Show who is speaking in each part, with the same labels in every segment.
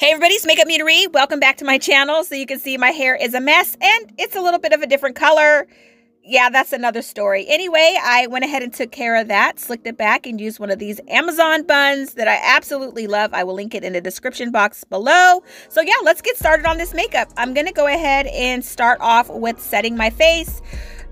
Speaker 1: Hey everybody, it's MakeupMenaree. Welcome back to my channel. So you can see my hair is a mess and it's a little bit of a different color. Yeah, that's another story. Anyway, I went ahead and took care of that, slicked it back, and used one of these Amazon buns that I absolutely love. I will link it in the description box below. So yeah, let's get started on this makeup. I'm going to go ahead and start off with setting my face.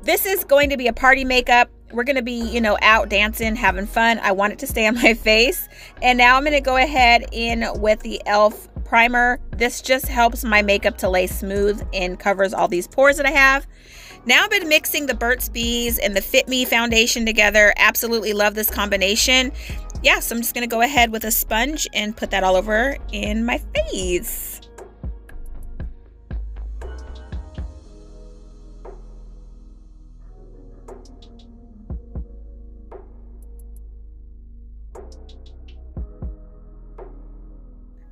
Speaker 1: This is going to be a party makeup. We're going to be, out dancing, having fun. I want it to stay on my face. And now I'm going to go ahead in with the e.l.f. primer. This just helps my makeup to lay smooth and covers all these pores that I have. Now I've been mixing the Burt's Bees and the Fit Me foundation together. Absolutely love this combination. Yeah, so I'm just going to go ahead with a sponge and put that all over in my face.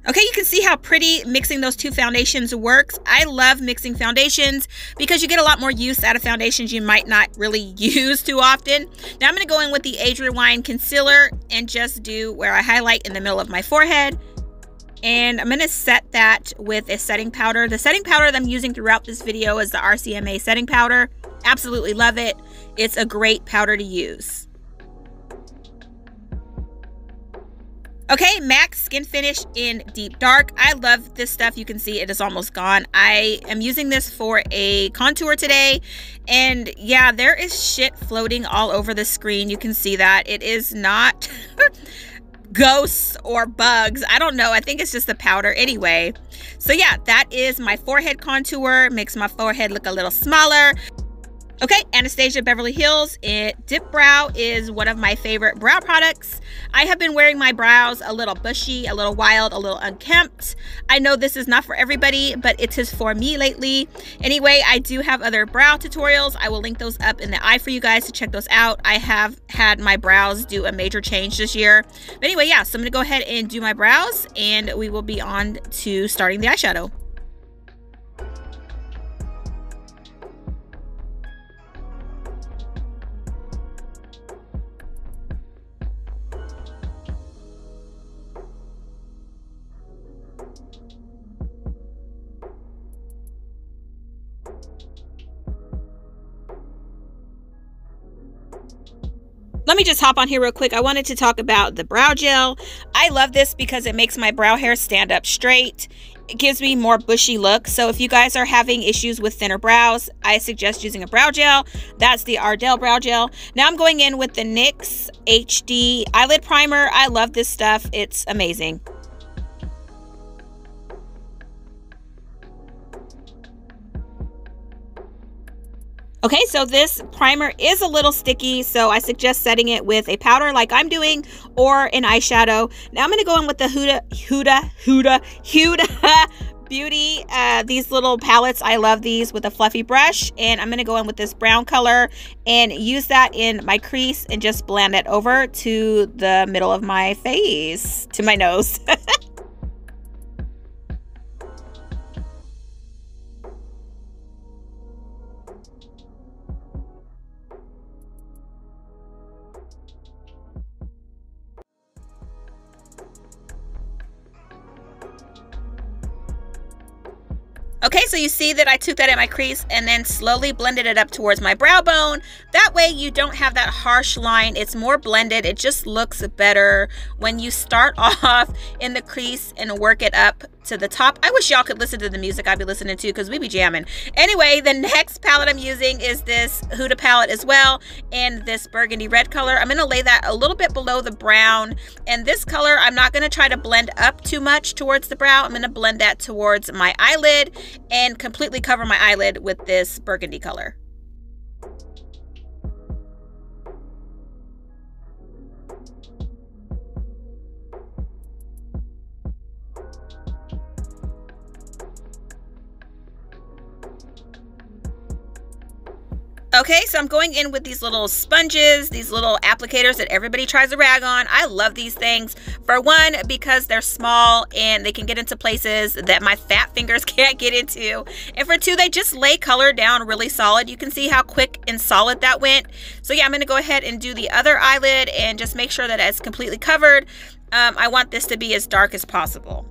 Speaker 1: Okay, you can see how pretty mixing those two foundations works. I love mixing foundations because you get a lot more use out of foundations you might not really use too often. Now I'm going to go in with the Age Rewind concealer and just do where I highlight in the middle of my forehead. And I'm going to set that with a setting powder. The setting powder that I'm using throughout this video is the RCMA setting powder. Absolutely love it. It's a great powder to use. Okay, MAC Skin Finish in Deep Dark. I love this stuff. You can see it is almost gone. I am using this for a contour today. And yeah, there is shit floating all over the screen. You can see that. It is not ghosts or bugs. I don't know. I think it's just the powder anyway. So yeah, that is my forehead contour. Makes my forehead look a little smaller. Okay, Anastasia Beverly Hills Dip Brow is one of my favorite brow products. I have been wearing my brows a little bushy, a little wild, a little unkempt. I know this is not for everybody, but it is for me lately. Anyway, I do have other brow tutorials. I will link those up in the eye for you guys to check those out. I have had my brows do a major change this year. But anyway, yeah, so I'm going to go ahead and do my brows and we will be on to starting the eyeshadow. Let me just hop on here real quick. I wanted to talk about the brow gel. I love this because it makes my brow hair stand up straight. It gives me more bushy look. So if you guys are having issues with thinner brows, I suggest using a brow gel. That's the Ardell brow gel. Now I'm going in with the NYX HD eyelid primer. I love this stuff. It's amazing. Okay, so this primer is a little sticky, so I suggest setting it with a powder like I'm doing or an eyeshadow. Now I'm going to go in with the Huda Beauty, these little palettes. I love these with a fluffy brush, and I'm going to go in with this brown color and use that in my crease and just blend it over to the middle of my face, to my nose. Okay, so you see that I took that in my crease and then slowly blended it up towards my brow bone. That way you don't have that harsh line. It's more blended. It just looks better when you start off in the crease and work it up to the top. I wish y'all could listen to the music I'd be listening to because we be jamming. Anyway, the next palette I'm using is this Huda palette as well, and this burgundy red color. I'm going to lay that a little bit below the brown, and this color I'm not going to try to blend up too much towards the brow. I'm going to blend that towards my eyelid and completely cover my eyelid with this burgundy color. Okay, so I'm going in with these little sponges, these little applicators that everybody tries to rag on. I love these things. For one, because they're small and they can get into places that my fat fingers can't get into. And for two, they just lay color down really solid. You can see how quick and solid that went. So yeah, I'm going to go ahead and do the other eyelid and just make sure that it's completely covered. I want this to be as dark as possible.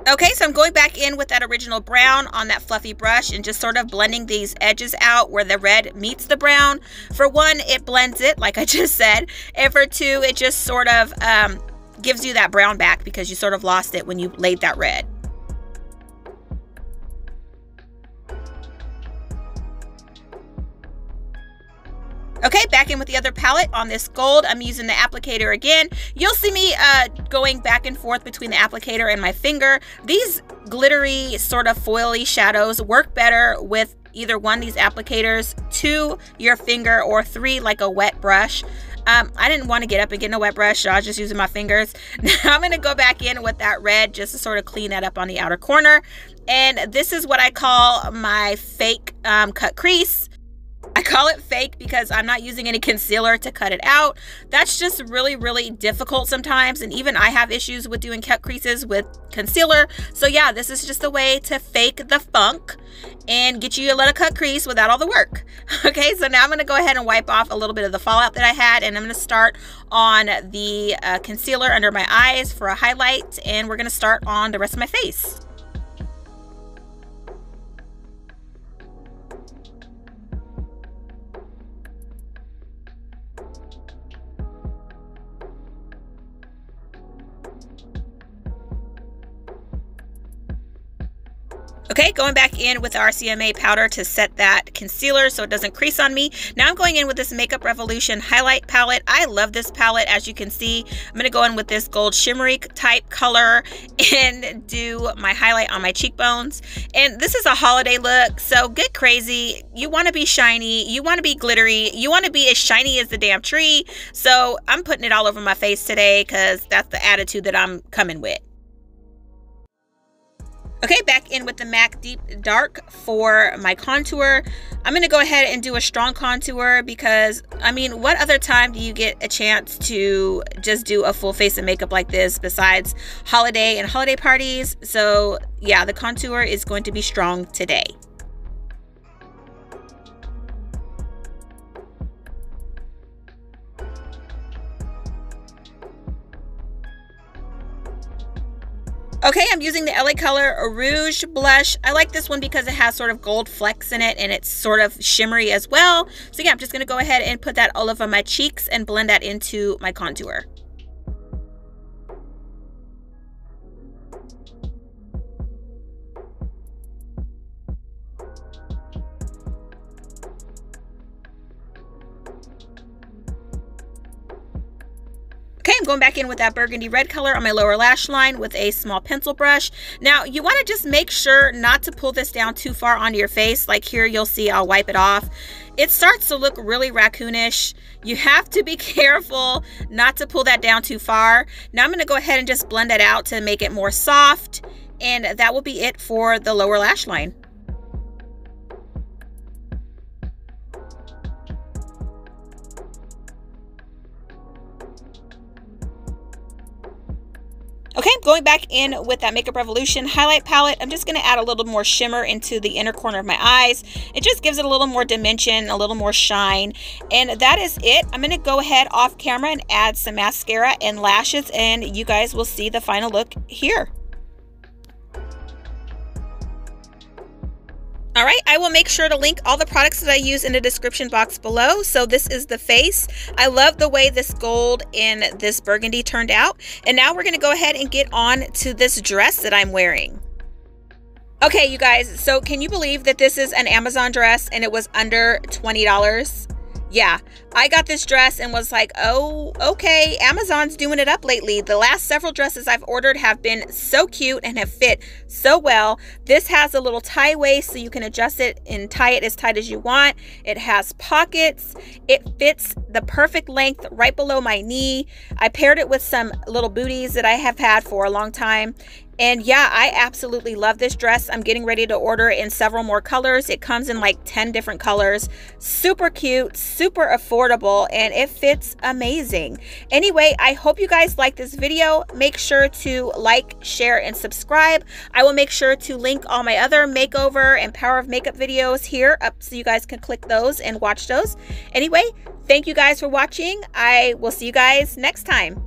Speaker 1: Okay, so I'm going back in with that original brown on that fluffy brush and just sort of blending these edges out where the red meets the brown. For one, it blends it, like I just said. And for two, it just sort of gives you that brown back because you sort of lost it when you laid that red. Okay, back in with the other palette on this gold. I'm using the applicator again. You'll see me going back and forth between the applicator and my finger. These glittery, sort of foily shadows work better with either one of these applicators, 2 your finger, or 3 like a wet brush. I didn't want to get up and get no wet brush, so I was just using my fingers. Now I'm going to go back in with that red just to sort of clean that up on the outer corner. And this is what I call my fake cut crease. I call it fake because I'm not using any concealer to cut it out. That's just really, really difficult sometimes. And even I have issues with doing cut creases with concealer. So yeah, this is just a way to fake the funk and get you a little cut crease without all the work. Okay, so now I'm going to go ahead and wipe off a little bit of the fallout that I had. And I'm going to start on the concealer under my eyes for a highlight. And we're going to start on the rest of my face. Okay, going back in with RCMA powder to set that concealer so it doesn't crease on me. Now I'm going in with this Makeup Revolution highlight palette. I love this palette. As you can see, I'm going to go in with this gold shimmery type color and do my highlight on my cheekbones. And this is a holiday look, so get crazy. You want to be shiny. You want to be glittery. You want to be as shiny as the damn tree. So I'm putting it all over my face today because that's the attitude that I'm coming with. Okay, back in with the MAC Deep Dark for my contour. I'm going to go ahead and do a strong contour because, I mean, what other time do you get a chance to just do a full face of makeup like this besides holiday and holiday parties? So yeah, the contour is going to be strong today. Okay, I'm using the LA Color Rouge blush. I like this one because it has sort of gold flecks in it and it's sort of shimmery as well. So yeah, I'm just going to go ahead and put that all over my cheeks and blend that into my contour. Okay, I'm going back in with that burgundy red color on my lower lash line with a small pencil brush. Now, you want to just make sure not to pull this down too far onto your face. Like here, you'll see I'll wipe it off. It starts to look really raccoonish. You have to be careful not to pull that down too far. Now I'm going to go ahead and just blend that out to make it more soft. And that will be it for the lower lash line. Okay, going back in with that Makeup Revolution highlight palette. I'm just going to add a little more shimmer into the inner corner of my eyes. It just gives it a little more dimension, a little more shine. And that is it. I'm going to go ahead off camera and add some mascara and lashes, and you guys will see the final look here. All right, I will make sure to link all the products that I use in the description box below. So this is the face. I love the way this gold and this burgundy turned out. And now we're gonna go ahead and get on to this dress that I'm wearing. Okay, you guys, so can you believe that this is an Amazon dress and it was under $20? Yeah, I got this dress and was like, oh, okay, Amazon's doing it up lately. The last several dresses I've ordered have been so cute and have fit so well. This has a little tie waist so you can adjust it and tie it as tight as you want. It has pockets. It fits the perfect length right below my knee. I paired it with some little booties that I have had for a long time. And yeah, I absolutely love this dress. I'm getting ready to order in several more colors. It comes in like 10 different colors. Super cute, super affordable, and it fits amazing. Anyway, I hope you guys like this video. Make sure to like, share, and subscribe. I will make sure to link all my other makeover and power of makeup videos here up so you guys can click those and watch those. Anyway, thank you guys for watching. I will see you guys next time.